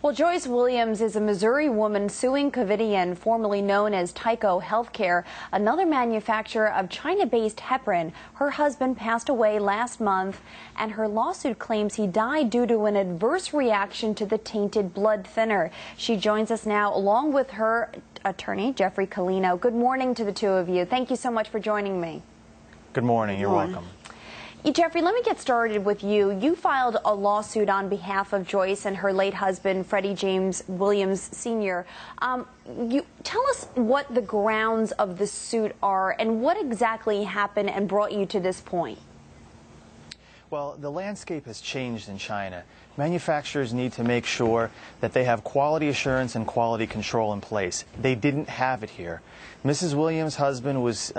Well, Joyce Williams is a Missouri woman suing Covidien, formerly known as Tyco Healthcare, another manufacturer of China-based heparin. Her husband passed away last month, and her lawsuit claims he died due to an adverse reaction to the tainted blood thinner. She joins us now along with her attorney, Jeffrey Colino. Good morning to the two of you. Thank you so much for joining me. Good morning. You're welcome. Jeffrey, let me get started with you. You filed a lawsuit on behalf of Joyce and her late husband, Freddie James Williams Sr. Tell us what the grounds of the suit are and what exactly happened and brought you to this point. Well, the landscape has changed in China. Manufacturers need to make sure that they have quality assurance and quality control in place. They didn't have it here. Mrs. Williams' husband was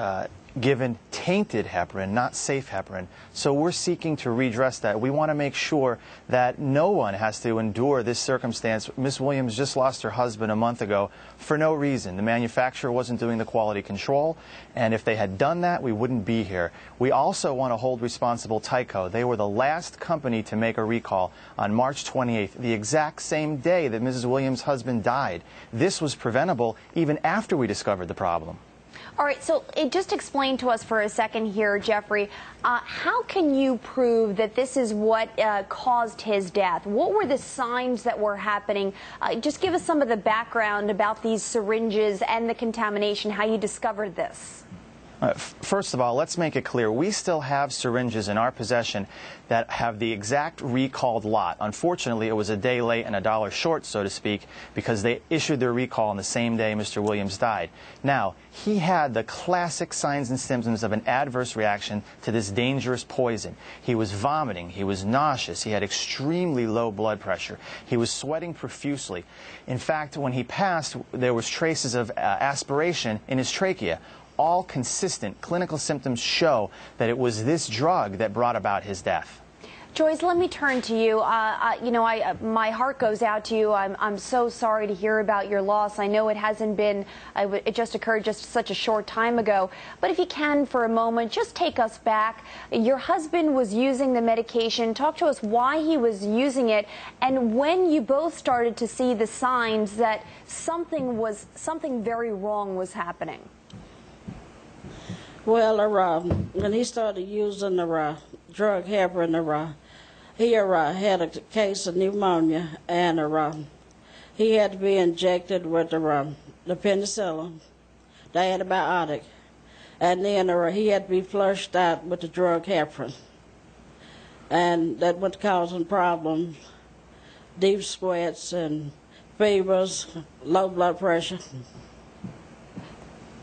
given tainted heparin, not safe heparin. So we're seeking to redress that. We want to make sure that no one has to endure this circumstance. Ms. Williams just lost her husband a month ago for no reason. The manufacturer wasn't doing the quality control, and if they had done that, we wouldn't be here. We also want to hold responsible Tyco. They were the last company to make a recall on March 28th, the exact same day that Mrs. Williams' husband died. This was preventable even after we discovered the problem. All right, so just explain to us for a second here, Jeffrey, how can you prove that this is what caused his death? What were the signs that were happening? Just give us some of the background about these syringes and the contamination, how you discovered this. First of all, let's make it clear. We still have syringes in our possession that have the exact recalled lot. Unfortunately, it was a day late and $1 short, so to speak, because they issued their recall on the same day Mr. Williams died. Now, he had the classic signs and symptoms of an adverse reaction to this dangerous poison. He was vomiting. He was nauseous. He had extremely low blood pressure. He was sweating profusely. In fact, when he passed, there was traces of aspiration in his trachea. All consistent clinical symptoms show that it was this drug that brought about his death. Joyce, let me turn to you. My heart goes out to you. I'm so sorry to hear about your loss. I know it hasn't been, it just occurred just such a short time ago. But if you can, for a moment, just take us back. Your husband was using the medication. Talk to us why he was using it and when you both started to see the signs that something very wrong was happening. Well, when he started using the drug heparin, he had a case of pneumonia, and he had to be injected with the penicillin, the antibiotic, and then he had to be flushed out with the drug heparin, and that was causing problems, deep sweats and fevers, low blood pressure.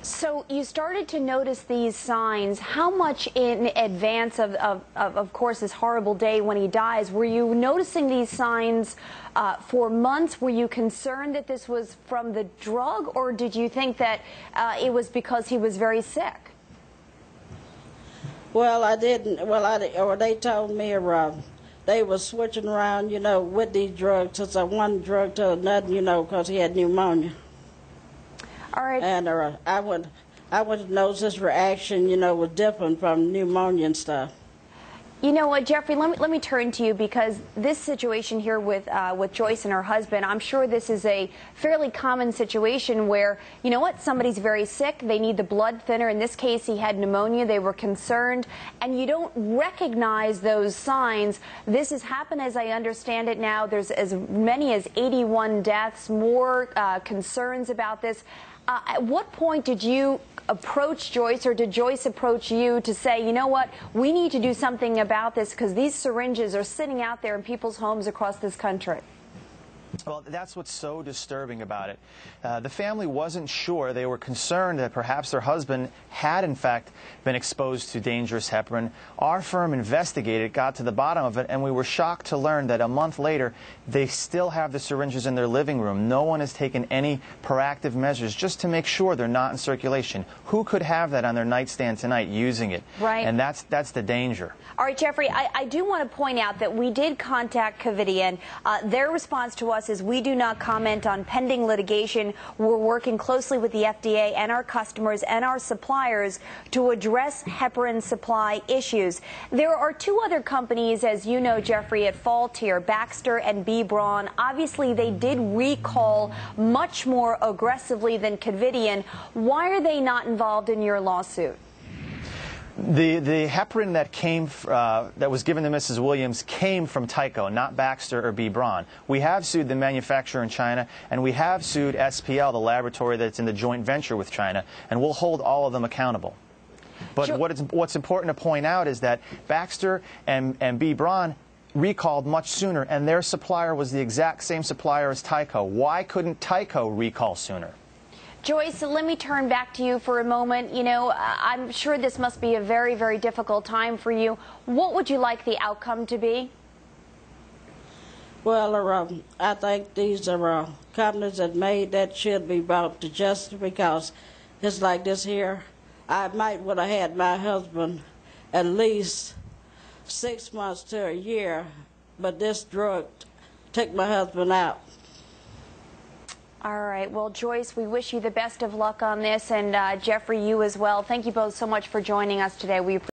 So you started to notice these signs. How much in advance of course, this horrible day when he dies, were you noticing these signs for months? Were you concerned that this was from the drug, or did you think that it was because he was very sick? Well, I didn't. Well, they told me they were switching around, with these drugs, since one drug to another, because he had pneumonia. All right. And I would notice his reaction, was different from pneumonia and stuff. You know what, Jeffrey, let me turn to you, because this situation here with Joyce and her husband, I'm sure this is a fairly common situation where, you know what, somebody's very sick, they need the blood thinner. In this case, he had pneumonia, they were concerned, and you don't recognize those signs. This has happened, as I understand it now. There's as many as 81 deaths, more concerns about this. At what point did you approach Joyce, or did Joyce approach you to say, you know what, we need to do something about this because these syringes are sitting out there in people's homes across this country? Well, that's what's so disturbing about it. The family wasn't sure. They were concerned that perhaps their husband had, in fact, been exposed to dangerous heparin. Our firm investigated, got to the bottom of it, and we were shocked to learn that a month later, they still have the syringes in their living room. No one has taken any proactive measures just to make sure they're not in circulation. Who could have that on their nightstand tonight using it? Right. And that's the danger. All right, Jeffrey, I do want to point out that we did contact Covidien. Their response to us us is we do not comment on pending litigation. We're working closely with the FDA and our customers and our suppliers to address heparin supply issues. There are two other companies, as you know, Jeffrey, at fault here, Baxter and B. Braun. Obviously, they did recall much more aggressively than Covidien. Why are they not involved in your lawsuit? The heparin that was given to Mrs. Williams came from Tyco, not Baxter or B. Braun. We have sued the manufacturer in China, and we have sued SPL, the laboratory that's in the joint venture with China, and we'll hold all of them accountable. But what's important to point out is that Baxter and B. Braun recalled much sooner, and their supplier was the exact same supplier as Tyco. Why couldn't Tyco recall sooner? Joyce, let me turn back to you for a moment. You know, I'm sure this must be a very, very difficult time for you. What would you like the outcome to be? Well, I think these are companies that made that should be brought to justice, because it's like this here. I would have had my husband at least 6 months to a year, but this drug took my husband out. All right. Well, Joyce, we wish you the best of luck on this, and Jeffrey, you as well. Thank you both so much for joining us today. We appreciate